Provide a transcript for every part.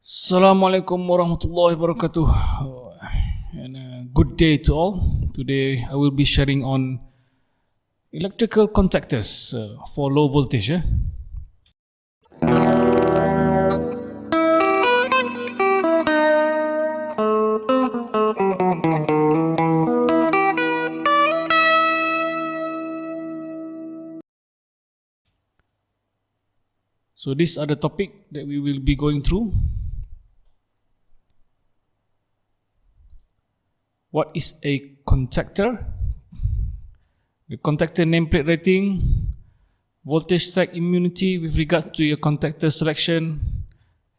Assalamualaikum warahmatullahi wabarakatuh, and good day to all. Today I will be sharing on electrical contactors for low voltage. So these are the topic that we will be going through. What is a contactor? The contactor nameplate rating, voltage sag immunity with regard to your contactor selection,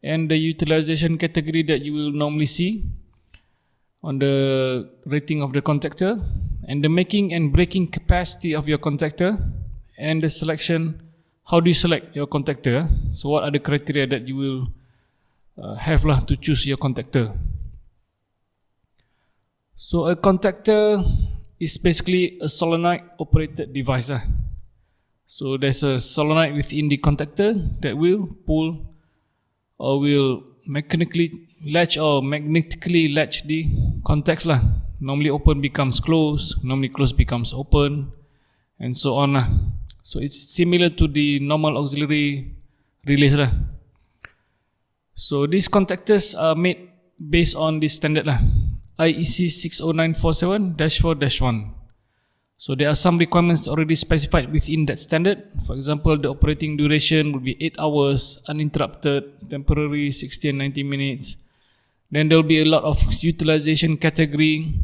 and the utilization category that you will normally see on the rating of the contactor, and the making and breaking capacity of your contactor, and the selection. How do you select your contactor? So what are the criteria that you will have to choose your contactor? So a contactor is basically a solenoid operated device. So there's a solenoid within the contactor that will pull or will mechanically latch or magnetically latch the contacts. Normally open becomes closed, normally closed becomes open, and so on. So it's similar to the normal auxiliary relays. So these contactors are made based on this standard IEC 60947-4-1. So there are some requirements already specified within that standard. For example, the operating duration will be 8 hours, uninterrupted, temporary 60 and 90 minutes. Then there will be a lot of utilization category.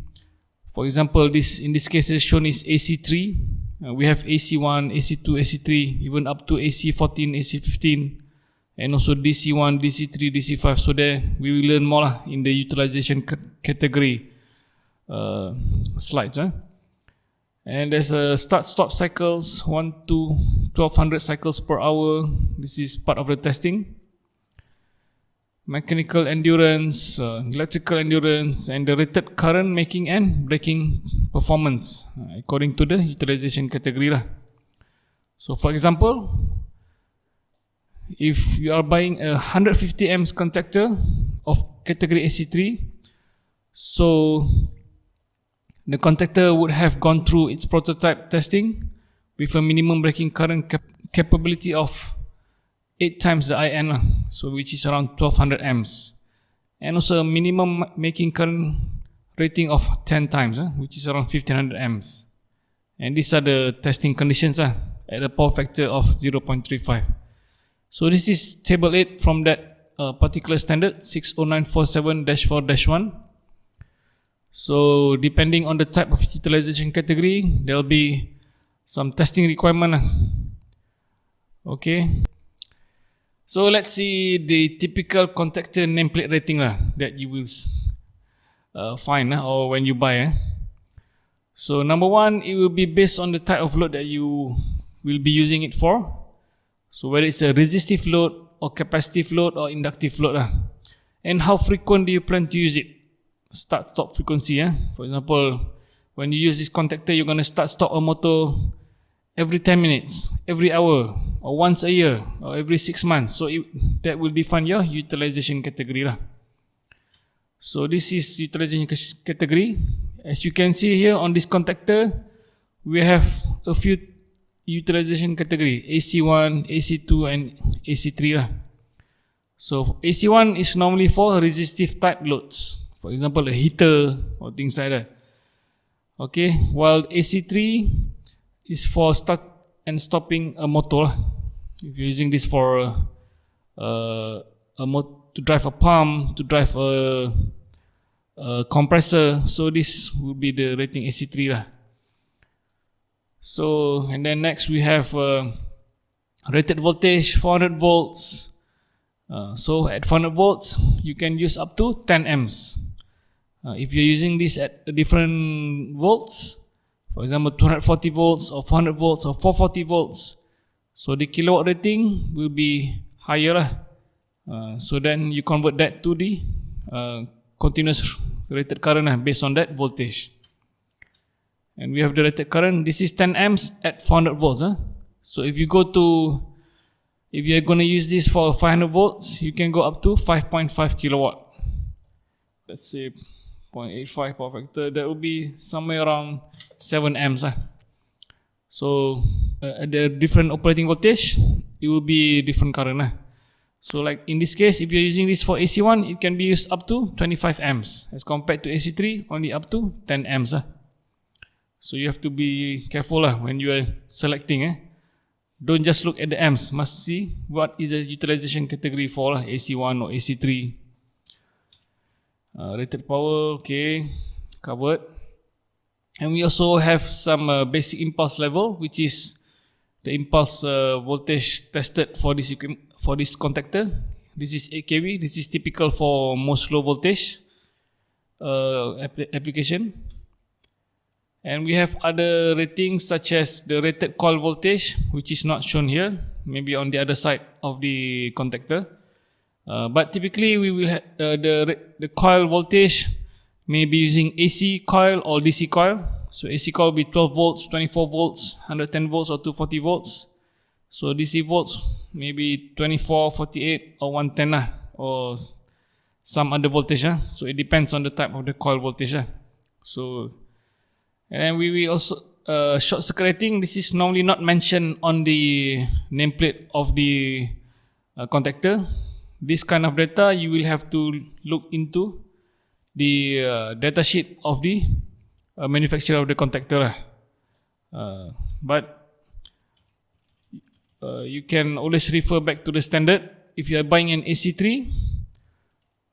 For example, in this case shown is AC3. We have AC1, AC2, AC3, even up to AC14, AC15. And also DC1, DC3, DC5. So there we will learn more in the utilization category slides. And there's a start-stop cycles, 1 to 1200 cycles per hour. This is part of the testing. Mechanical endurance, electrical endurance, and the rated current making and breaking performance according to the utilization category. So for example, if you are buying a 150 amps contactor of category AC3, so the contactor would have gone through its prototype testing with a minimum breaking current capability of 8 times the IN, so which is around 1200 amps, and also a minimum making current rating of 10 times, which is around 1500 amps. And these are the testing conditions at a power factor of 0.35. So this is table 8 from that particular standard 60947-4-1. So depending on the type of utilization category, there will be some testing requirement. Okay. So let's see the typical contactor nameplate rating that you will find or when you buy. So number one, it will be based on the type of load that you will be using it for. So whether it's a resistive load or capacitive load or inductive load. And how frequent do you plan to use it? Start-stop frequency. For example, when you use this contactor, you're going to start-stop a motor every 10 minutes, every hour, or once a year, or every 6 months. So that will define your utilization category. So this is utilization category. As you can see here on this contactor, we have a few utilization category, AC1, AC2, and AC3. So AC1 is normally for resistive type loads, for example a heater or things like that. Okay, while AC3 is for start and stopping a motor. If you're using this for to drive a pump, to drive a compressor, so this will be the rating AC3 So, and then next we have rated voltage 400 volts. So at 400 volts, you can use up to 10 amps. If you're using this at different volts, for example 240 volts or 400 volts or 440 volts, so the kilowatt rating will be higher. So then you convert that to the continuous rated current based on that voltage. And we have the rated current. This is 10 amps at 400 volts. So if you go to if you're going to use this for 500 volts, you can go up to 5.5 kilowatt. Let's say 0.85 power factor, that will be somewhere around 7 amps. So at the different operating voltage, it will be different current. So like in this case, if you're using this for AC1, it can be used up to 25 amps as compared to AC3, only up to 10 amps. So you have to be careful when you are selecting. Don't just look at the amps, must see what is the utilization category for AC1 or AC3. Rated power, okay, covered. And we also have some basic impulse level, which is the impulse voltage tested for this contactor. This is 8 kV. This is typical for most low voltage application. And we have other ratings such as the rated coil voltage, which is not shown here, maybe on the other side of the contactor. But typically we will have the coil voltage may be using AC coil or DC coil. So AC coil will be 12 volts, 24 volts, 110 volts or 240 volts. So DC volts maybe 24, 48 or 110 or some other voltage. So it depends on the type of the coil voltage. So, and then we will also short circuit rating. This is normally not mentioned on the nameplate of the contactor. This kind of data you will have to look into the data sheet of the manufacturer of the contactor. But you can always refer back to the standard. If you are buying an AC3,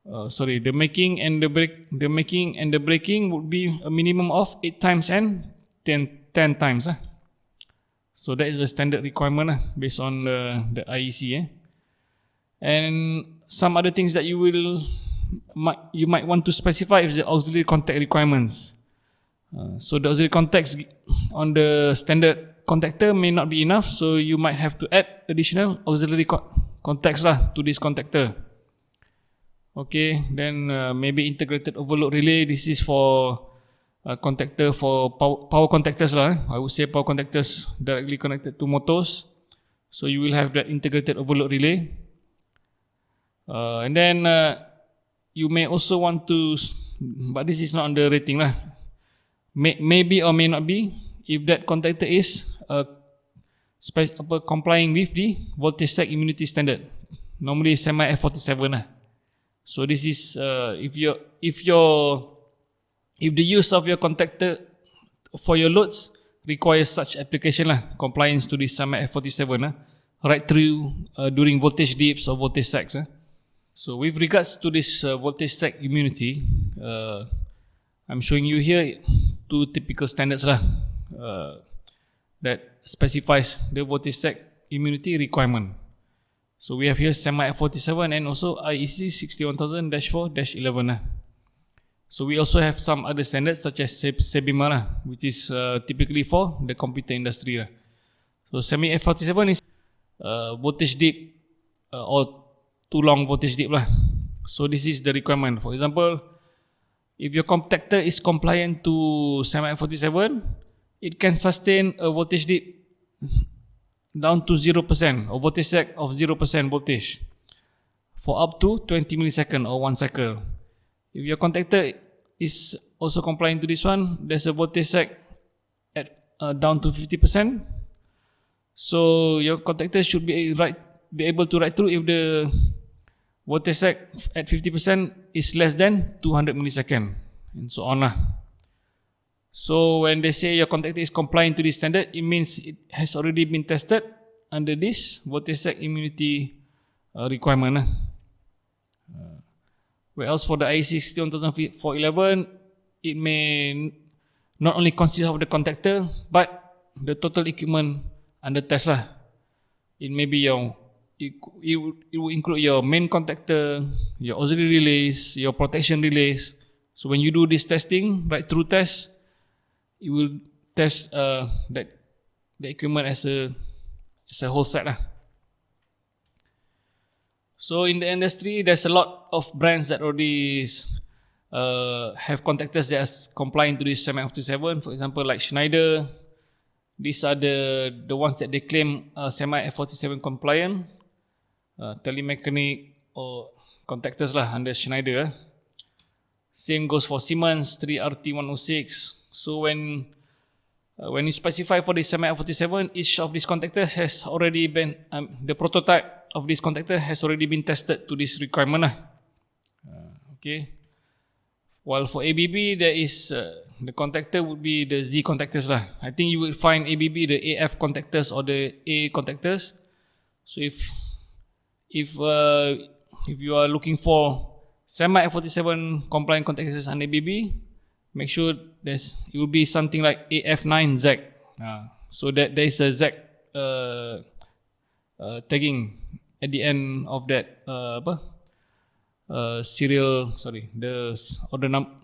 the making and the breaking would be a minimum of 8 times and 10 times. So that is the standard requirement based on the IEC. And some other things that you might want to specify is the auxiliary contact requirements. So the auxiliary contacts on the standard contactor may not be enough, so you might have to add additional auxiliary contacts to this contactor. Okay, then maybe integrated overload relay. This is for contactor for power contactors I would say power contactors directly connected to motors. So you will have that integrated overload relay. And then you may also want to, but this is not on the rating maybe or may not be, if that contactor is complying with the voltage Sag Immunity standard, normally semi F47. So this is if the use of your contactor for your loads requires such application compliance to this semi F47 right through during voltage dips or voltage sags. So with regards to this voltage Sag Immunity, I'm showing you here 2 typical standards that specifies the voltage Sag Immunity requirement. So we have here semi F47 and also IEC 61000-4-11. So we also have some other standards such as SEBIMA, which is typically for the computer industry. So semi F47 is voltage dip or too long voltage dip. So this is the requirement. For example, if your contactor is compliant to semi F47, it can sustain a voltage dip down to 0% or voltage sag of 0% voltage for up to 20 milliseconds or 1 cycle. If your contactor is also compliant to this one, there's a voltage sag at down to 50%. So your contactor should be able to write through if the voltage sag at 50% is less than 200 milliseconds and so on. So when they say your contactor is compliant to this standard, it means it has already been tested under this voltage Sag Immunity requirement. Whereas for the IEC 61000-411, it may not only consist of the contactor but the total equipment under test. It may be it will include your main contactor, your auxiliary relays, your protection relays. So when you do this testing, right through test, it will test the equipment as a whole set. So in the industry, there's a lot of brands that already have contactors that are compliant to this semi F47. For example, like Schneider. These are the ones that they claim semi F47 compliant. telemechanic or contactors lah under Schneider. Same goes for Siemens 3RT106. So when you specify for the SMI-47, each of these contactors has already been, the prototype of this contactor has already been tested to this requirement lah. Okay. While for ABB, there is the contactor would be the Z contactors lah. I think you will find ABB the AF contactors or the A contactors. So if you are looking for semi-47 compliant contactors on ABB, make sure it will be something like AF9Z. So that there is a Z tagging at the end of that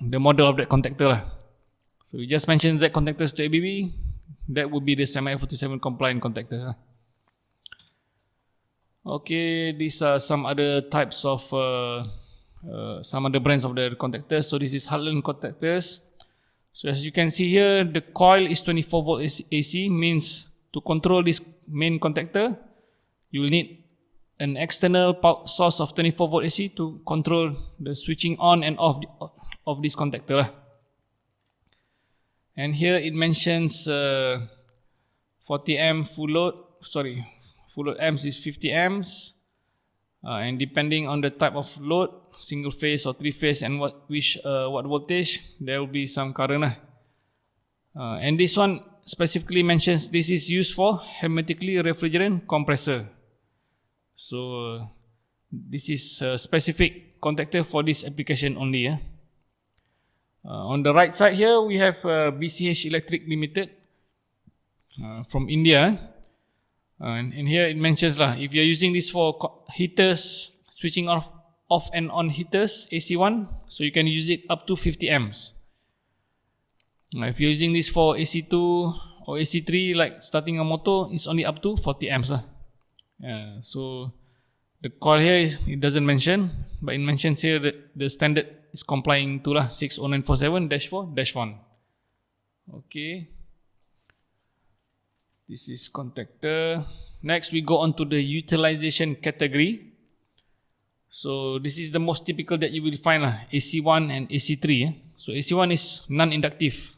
the model of that contactor lah. So we just mentioned Z contactors to ABB, that would be the semi-47 compliant contactor. Okay, these are some other types of some other brands of the contactors. So this is Heartland contactors. So as you can see here, the coil is 24 volt AC, means to control this main contactor, you will need an external power source of 24 volt AC to control the switching on and off of this contactor. And here it mentions 40 amp full load amps is 50 amps, and depending on the type of load, single phase or three phase, and what voltage, there will be some current. And this one specifically mentions this is used for hermetically refrigerant compressor. So this is a specific contactor for this application only. On the right side here, we have BCH Electric Limited from India. And here it mentions if you're using this for heaters, switching off and on heaters, AC1, so you can use it up to 50 amps. If you're using this for AC2 or AC3, like starting a motor, it's only up to 40 amps. So the coil here, it doesn't mention, but it mentions here that the standard is complying to 60947-4-1. Okay. This is contactor. Next, we go on to the utilization category. So this is the most typical that you will find AC1 and AC3. So AC1 is non-inductive,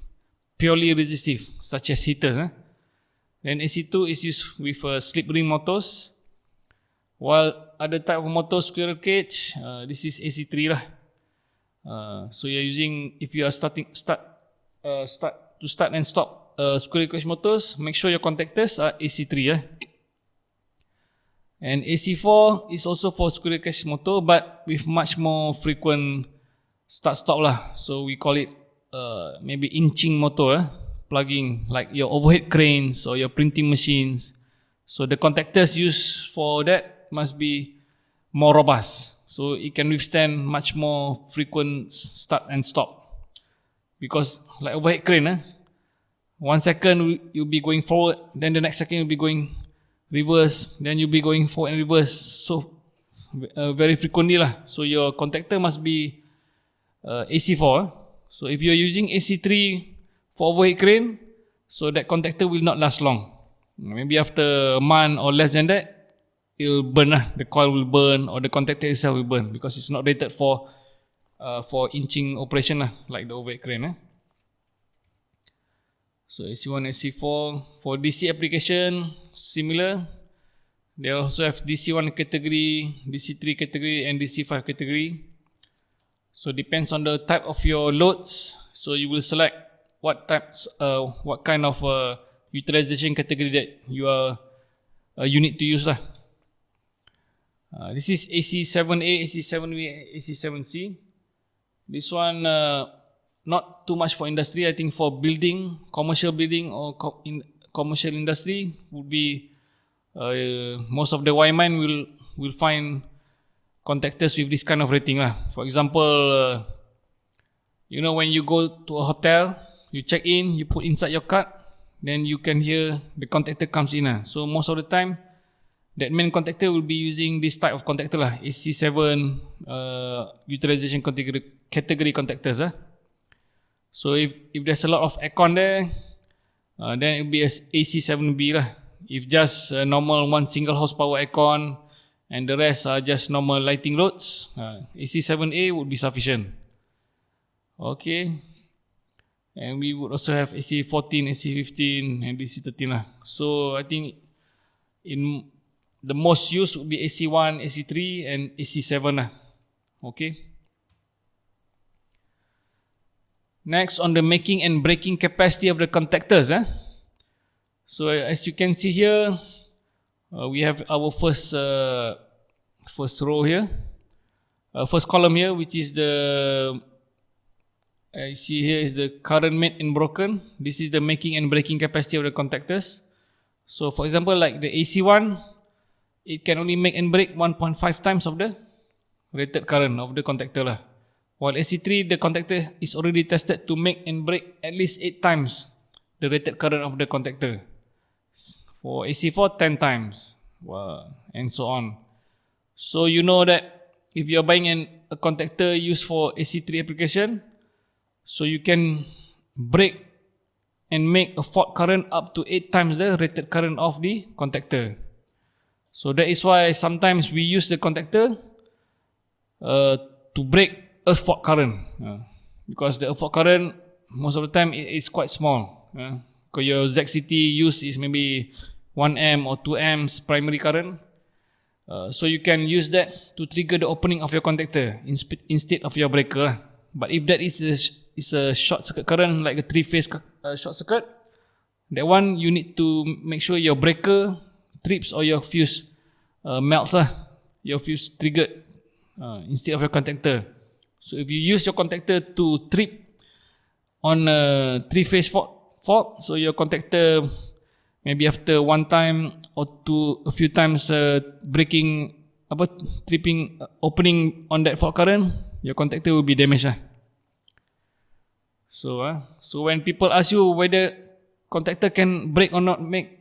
purely resistive, such as heaters. Then AC2 is used with slip ring motors, while other type of motors, squirrel cage, this is AC3 so you're using, if you are start and stop squirrel cage motors, make sure your contactors are AC3. And AC4 is also for squirrel cage motor, but with much more frequent start-stop. So we call it maybe inching motor, plugging like your overhead cranes or your printing machines. So the contactors used for that must be more robust, so it can withstand much more frequent start and stop. Because like overhead crane, 1 second you'll be going forward, then the next second you'll be going reverse, then you'll be going forward and reverse, so very frequently So your contactor must be AC4. So if you're using AC3 for overhead crane, so that contactor will not last long. Maybe after a month or less than that, it will burn. The coil will burn, or the contactor itself will burn, because it's not rated for inching operation like the overhead crane. So AC1, AC4 for DC application, similar. They also have DC1 category, DC3 category, and DC5 category. So depends on the type of your loads. So you will select what kind of utilization category that you need to use. This is AC7A, AC7B, AC7C. This one not too much for industry. I think for building, commercial building or commercial industry would be most of the wiremen will find contactors with this kind of rating. For example, when you go to a hotel, you check in, you put inside your card, then you can hear the contactor comes in. So most of the time, that main contactor will be using this type of contactor, AC7 utilization category contactors. So if there's a lot of aircon there, then it will be AC7B. If just a normal one single horsepower aircon and the rest are just normal lighting loads, AC7A would be sufficient. Okay, and we would also have AC14, AC15 and DC13 lah. So I think in the most used would be AC1, AC3 and AC7 lah. Okay. Next, on the making and breaking capacity of the contactors. So as you can see here, we have our first row here, first column here, which is the, I see here is the current made and broken. This is the making and breaking capacity of the contactors. So for example, like the AC1, it can only make and break 1.5 times of the rated current of the contactor lah. While AC3, the contactor is already tested to make and break at least 8 times the rated current of the contactor. For AC4, 10 times, and so on. So you know that if you are buying a contactor used for AC3 application, so you can break and make a fault current up to 8 times the rated current of the contactor. So that is why sometimes we use the contactor to break earth fault current, because the earth fault current most of the time it's quite small. Because your ZCT use is maybe 1 amp or 2 amps primary current, so you can use that to trigger the opening of your contactor instead of your breaker. But if that is a short circuit current, like a 3-phase short circuit, that one you need to make sure your breaker trips or your fuse melts your fuse triggered instead of your contactor. So if you use your contactor to trip on a 3-phase fault, so your contactor maybe after one time or a few times breaking, tripping, opening on that fault current, your contactor will be damaged. So when people ask you whether contactor can break or not make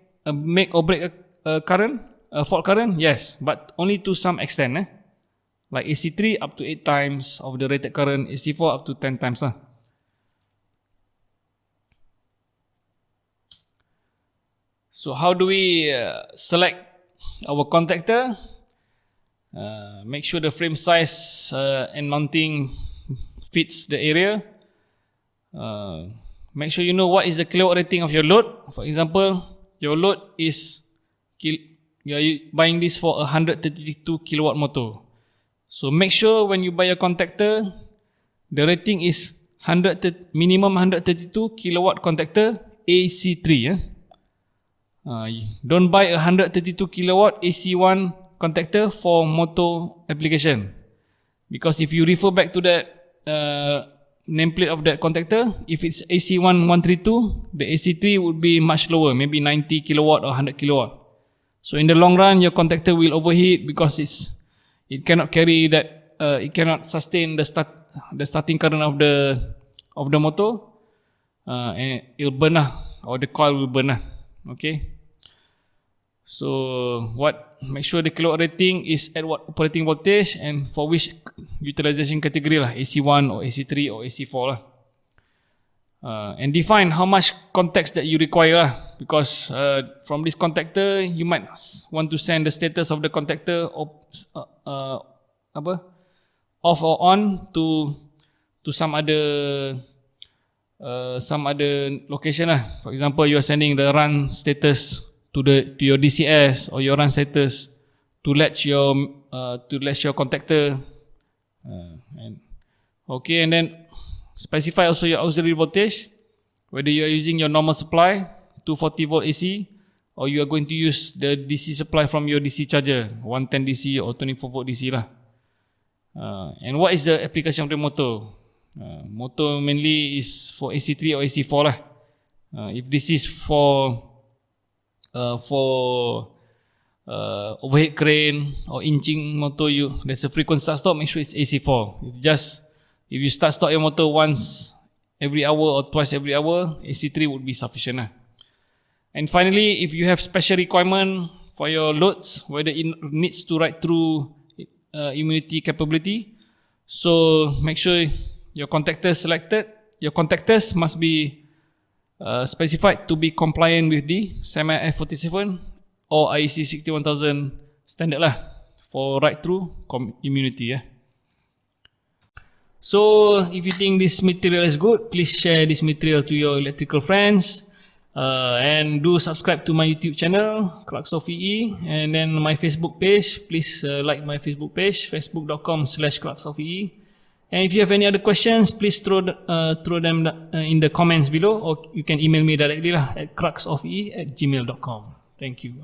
or break a current, a fault current, yes, but only to some extent. Like AC3 up to 8 times of the rated current, AC4 up to 10 times. So how do we select our contactor? Make sure the frame size and mounting fits the area. Make sure you know what is the kilowatt rating of your load. For example, your load is, you are buying this for a 132 kilowatt motor. So make sure when you buy a contactor, the rating is minimum 132 kilowatt contactor AC3. Don't buy a 132 kilowatt AC1 contactor for motor application, because if you refer back to that nameplate of that contactor, if it's AC1 132, the AC3 would be much lower, maybe 90 kilowatt or 100 kilowatt. So in the long run, your contactor will overheat because it cannot carry that, it cannot sustain the starting current of the motor, and it'll burn or the coil will burn. Okay. So make sure the kilowatt rating is at what operating voltage and for which utilization category AC1 or AC3 or AC4 and define how much contacts that you require because from this contactor you might want to send the status of the contactor off or on to some other location. For example, you are sending the run status to your DCS or your run status to latch your contactor, and then specify also your auxiliary voltage, whether you are using your normal supply 240 volt AC or you are going to use the DC supply from your DC charger 110 DC or 24 volt DC and what is the application of the motor? Motor mainly is for AC3 or AC4 if this is for overhead crane or inching motor, there's a frequent start stop, make sure it's AC4. If you start stop your motor once every hour or twice every hour, AC3 would be sufficient. And finally, if you have special requirement for your loads, whether it needs to ride through immunity capability, so make sure your contactors must be specified to be compliant with the SEMA F47 or IEC 61000 standard for right through immunity. So if you think this material is good, please share this material to your electrical friends, and do subscribe to my YouTube channel, Crux of EE, and then my Facebook page. Please like my Facebook page, facebook.com/Crux of EE. And if you have any other questions, please throw them in the comments below, or you can email me directly at cruxofee@gmail.com. Thank you.